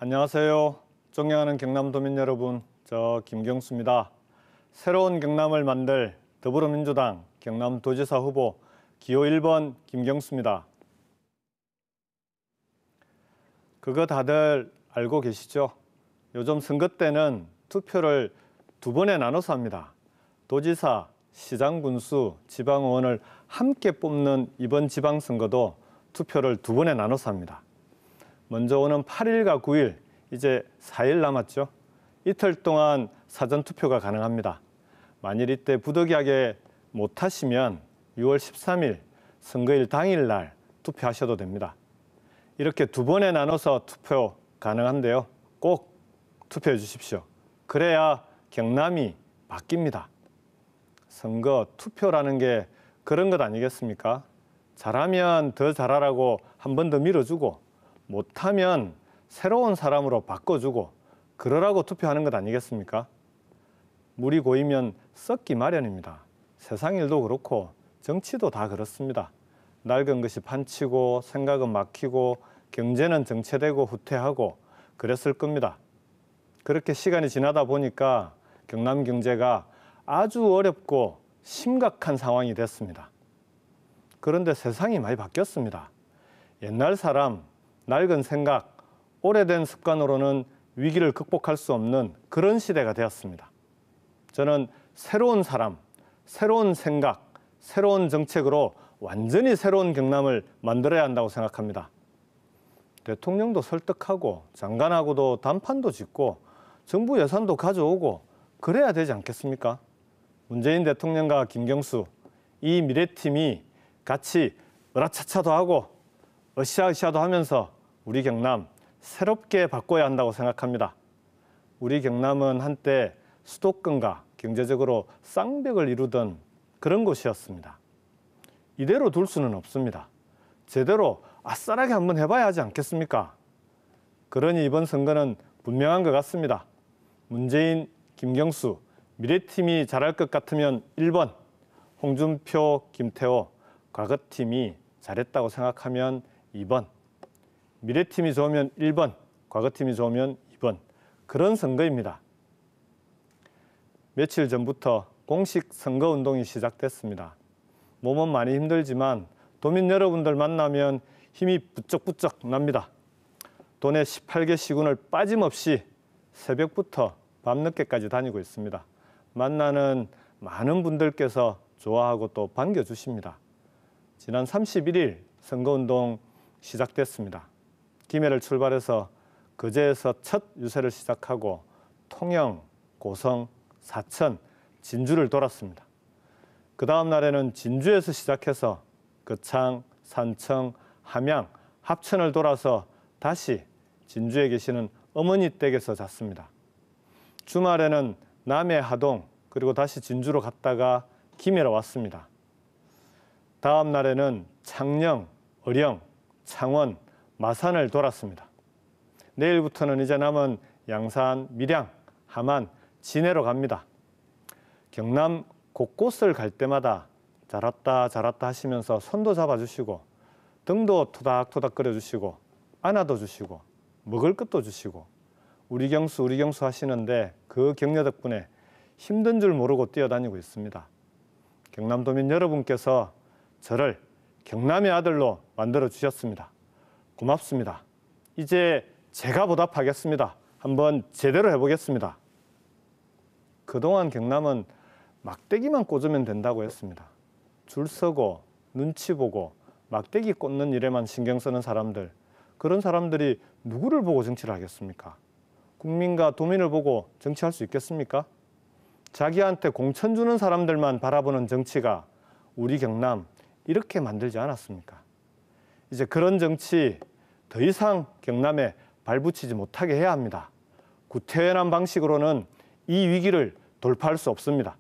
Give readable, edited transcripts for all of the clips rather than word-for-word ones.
안녕하세요. 존경하는 경남도민 여러분, 저 김경수입니다. 새로운 경남을 만들 더불어민주당 경남도지사 후보 기호 1번 김경수입니다. 그거 다들 알고 계시죠? 요즘 선거 때는 투표를 두 번에 나눠서 합니다. 도지사, 시장 군수, 지방의원을 함께 뽑는 이번 지방선거도 투표를 두 번에 나눠서 합니다. 먼저 오는 8일과 9일, 이제 4일 남았죠. 이틀 동안 사전투표가 가능합니다. 만일 이때 부득이하게 못하시면 6월 13일 선거일 당일날 투표하셔도 됩니다. 이렇게 두 번에 나눠서 투표 가능한데요. 꼭 투표해 주십시오. 그래야 경남이 바뀝니다. 선거 투표라는 게 그런 것 아니겠습니까? 잘하면 더 잘하라고 한 번 더 밀어주고 못하면 새로운 사람으로 바꿔주고 그러라고 투표하는 것 아니겠습니까? 물이 고이면 썩기 마련입니다. 세상 일도 그렇고 정치도 다 그렇습니다. 낡은 것이 판치고 생각은 막히고 경제는 정체되고 후퇴하고 그랬을 겁니다. 그렇게 시간이 지나다 보니까 경남 경제가 아주 어렵고 심각한 상황이 됐습니다. 그런데 세상이 많이 바뀌었습니다. 옛날 사람, 낡은 생각, 오래된 습관으로는 위기를 극복할 수 없는 그런 시대가 되었습니다. 저는 새로운 사람, 새로운 생각, 새로운 정책으로 완전히 새로운 경남을 만들어야 한다고 생각합니다. 대통령도 설득하고 장관하고도 단판도 짓고 정부 예산도 가져오고 그래야 되지 않겠습니까? 문재인 대통령과 김경수, 이 미래팀이 같이 으라차차도 하고 으쌰으쌰도 하면서 우리 경남 새롭게 바꿔야 한다고 생각합니다. 우리 경남은 한때 수도권과 경제적으로 쌍벽을 이루던 그런 곳이었습니다. 이대로 둘 수는 없습니다. 제대로 아싸라게 한번 해봐야 하지 않겠습니까? 그러니 이번 선거는 분명한 것 같습니다. 문재인, 김경수, 미래팀이 잘할 것 같으면 1번, 홍준표, 김태호, 과거팀이 잘했다고 생각하면 2번, 미래팀이 좋으면 1번, 과거팀이 좋으면 2번. 그런 선거입니다. 며칠 전부터 공식 선거운동이 시작됐습니다. 몸은 많이 힘들지만 도민 여러분들 만나면 힘이 부쩍부쩍 납니다. 도내 18개 시군을 빠짐없이 새벽부터 밤늦게까지 다니고 있습니다. 만나는 많은 분들께서 좋아하고 또 반겨주십니다. 지난 31일 선거운동 시작됐습니다. 김해를 출발해서 거제에서 첫 유세를 시작하고 통영, 고성, 사천, 진주를 돌았습니다. 그 다음 날에는 진주에서 시작해서 거창, 산청, 함양, 합천을 돌아서 다시 진주에 계시는 어머니 댁에서 잤습니다. 주말에는 남해 하동 그리고 다시 진주로 갔다가 김해로 왔습니다. 다음 날에는 창녕, 의령, 창원, 마산을 돌았습니다. 내일부터는 이제 남은 양산, 밀양, 함안, 진해로 갑니다. 경남 곳곳을 갈 때마다 잘 왔다 하시면서 손도 잡아주시고 등도 토닥토닥 끓여주시고 안아도 주시고 먹을 것도 주시고 우리 경수 하시는데 그 격려 덕분에 힘든 줄 모르고 뛰어다니고 있습니다. 경남도민 여러분께서 저를 경남의 아들로 만들어 주셨습니다. 고맙습니다. 이제 제가 보답하겠습니다. 한번 제대로 해보겠습니다. 그동안 경남은 막대기만 꽂으면 된다고 했습니다. 줄 서고 눈치 보고 막대기 꽂는 일에만 신경 쓰는 사람들, 그런 사람들이 누구를 보고 정치를 하겠습니까? 국민과 도민을 보고 정치할 수 있겠습니까? 자기한테 공천 주는 사람들만 바라보는 정치가 우리 경남 이렇게 만들지 않았습니까? 이제 그런 정치 더 이상 경남에 발붙이지 못하게 해야 합니다. 구태연한 방식으로는 이 위기를 돌파할 수 없습니다.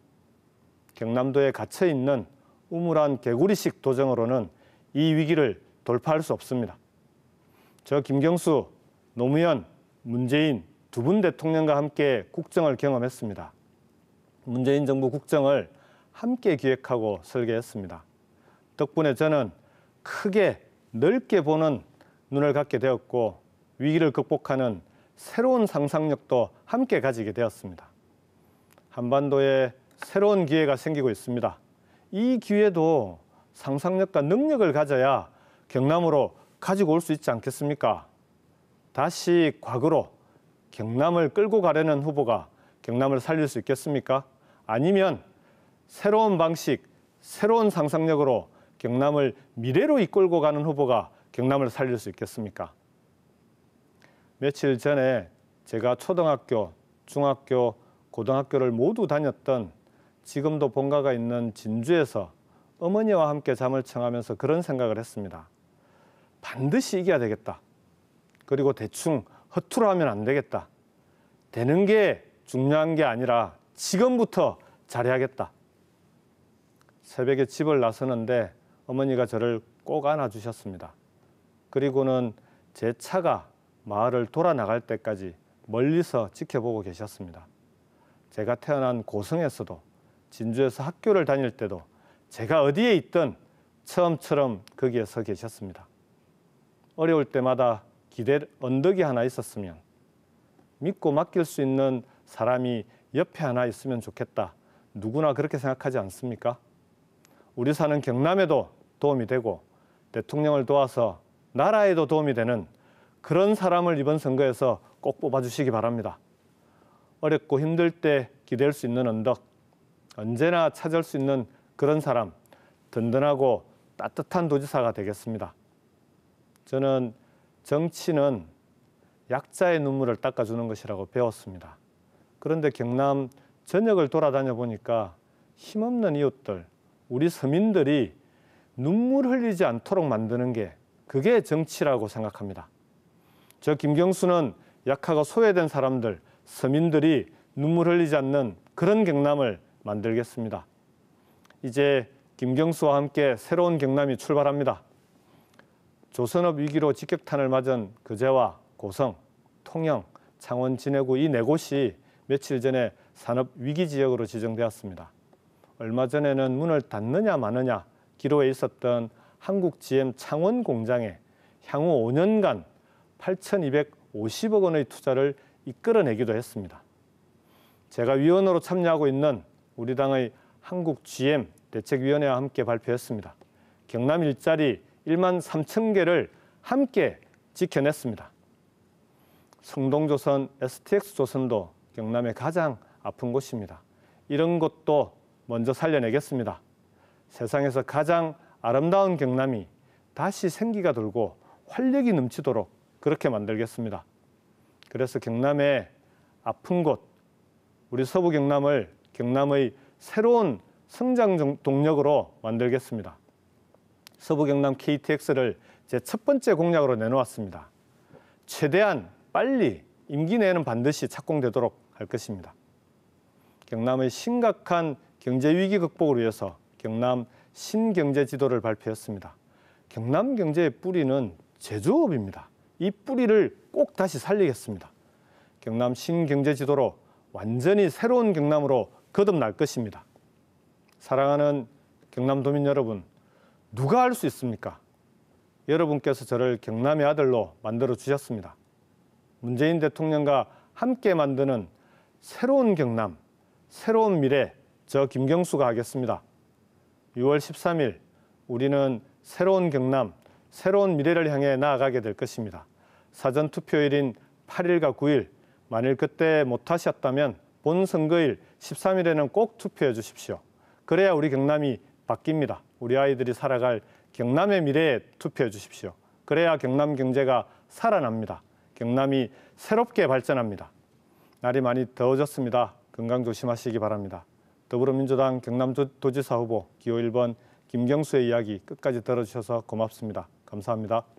경남도에 갇혀있는 우물한 개구리식 도정으로는 이 위기를 돌파할 수 없습니다. 저 김경수, 노무현, 문재인 두 분 대통령과 함께 국정을 경험했습니다. 문재인 정부 국정을 함께 기획하고 설계했습니다. 덕분에 저는 크게 넓게 보는 눈을 갖게 되었고 위기를 극복하는 새로운 상상력도 함께 가지게 되었습니다. 한반도에 새로운 기회가 생기고 있습니다. 이 기회도 상상력과 능력을 가져야 경남으로 가지고 올 수 있지 않겠습니까? 다시 과거로 경남을 끌고 가려는 후보가 경남을 살릴 수 있겠습니까? 아니면 새로운 방식, 새로운 상상력으로 경남을 미래로 이끌고 가는 후보가 경남을 살릴 수 있겠습니까? 며칠 전에 제가 초등학교, 중학교, 고등학교를 모두 다녔던 지금도 본가가 있는 진주에서 어머니와 함께 잠을 청하면서 그런 생각을 했습니다. 반드시 이겨야 되겠다. 그리고 대충 허투루 하면 안 되겠다. 되는 게 중요한 게 아니라 지금부터 잘해야겠다. 새벽에 집을 나서는데 어머니가 저를 꼭 안아주셨습니다. 그리고는 제 차가 마을을 돌아 나갈 때까지 멀리서 지켜보고 계셨습니다. 제가 태어난 고성에서도 진주에서 학교를 다닐 때도 제가 어디에 있든 처음처럼 거기에 서 계셨습니다. 어려울 때마다 기댈 언덕이 하나 있었으면, 믿고 맡길 수 있는 사람이 옆에 하나 있으면 좋겠다. 누구나 그렇게 생각하지 않습니까? 우리 사는 경남에도 도움이 되고 대통령을 도와서 나라에도 도움이 되는 그런 사람을 이번 선거에서 꼭 뽑아주시기 바랍니다. 어렵고 힘들 때 기댈 수 있는 언덕, 언제나 찾을 수 있는 그런 사람, 든든하고 따뜻한 도지사가 되겠습니다. 저는 정치는 약자의 눈물을 닦아주는 것이라고 배웠습니다. 그런데 경남 전역을 돌아다녀 보니까 힘없는 이웃들, 우리 서민들이 눈물 흘리지 않도록 만드는 게 그게 정치라고 생각합니다. 저 김경수는 약하고 소외된 사람들, 서민들이 눈물 흘리지 않는 그런 경남을 만들겠습니다. 이제 김경수와 함께 새로운 경남이 출발합니다. 조선업 위기로 직격탄을 맞은 거제와 고성, 통영, 창원, 진해구 이 네 곳이 며칠 전에 산업 위기 지역으로 지정되었습니다. 얼마 전에는 문을 닫느냐 마느냐 기로에 있었던 한국 GM 창원 공장에 향후 5년간 8,250억 원의 투자를 이끌어내기도 했습니다. 제가 위원으로 참여하고 있는 우리 당의 한국 GM 대책위원회와 함께 발표했습니다. 경남 일자리 1만 3천 개를 함께 지켜냈습니다. 성동조선, STX조선도 경남의 가장 아픈 곳입니다. 이런 것도 먼저 살려내겠습니다. 세상에서 가장 아름다운 경남이 다시 생기가 돌고 활력이 넘치도록 그렇게 만들겠습니다. 그래서 경남의 아픈 곳, 우리 서부 경남을 경남의 새로운 성장 동력으로 만들겠습니다. 서부 경남 KTX를 제 첫 번째 공약으로 내놓았습니다. 최대한 빨리 임기 내에는 반드시 착공되도록 할 것입니다. 경남의 심각한 경제 위기 극복을 위해서 경남 신경제 지도를 발표했습니다. 경남 경제의 뿌리는 제조업입니다. 이 뿌리를 꼭 다시 살리겠습니다. 경남 신경제 지도로 완전히 새로운 경남으로 거듭날 것입니다. 사랑하는 경남도민 여러분, 누가 할 수 있습니까? 여러분께서 저를 경남의 아들로 만들어 주셨습니다. 문재인 대통령과 함께 만드는 새로운 경남, 새로운 미래, 저 김경수가 하겠습니다. 6월 13일 우리는 새로운 경남, 새로운 미래를 향해 나아가게 될 것입니다. 사전투표일인 8일과 9일, 만일 그때 못하셨다면 본선거일 13일에는 꼭 투표해 주십시오. 그래야 우리 경남이 바뀝니다. 우리 아이들이 살아갈 경남의 미래에 투표해 주십시오. 그래야 경남 경제가 살아납니다. 경남이 새롭게 발전합니다. 날이 많이 더워졌습니다. 건강 조심하시기 바랍니다. 더불어민주당 경남도지사 후보 기호 1번 김경수의 이야기 끝까지 들어주셔서 고맙습니다. 감사합니다.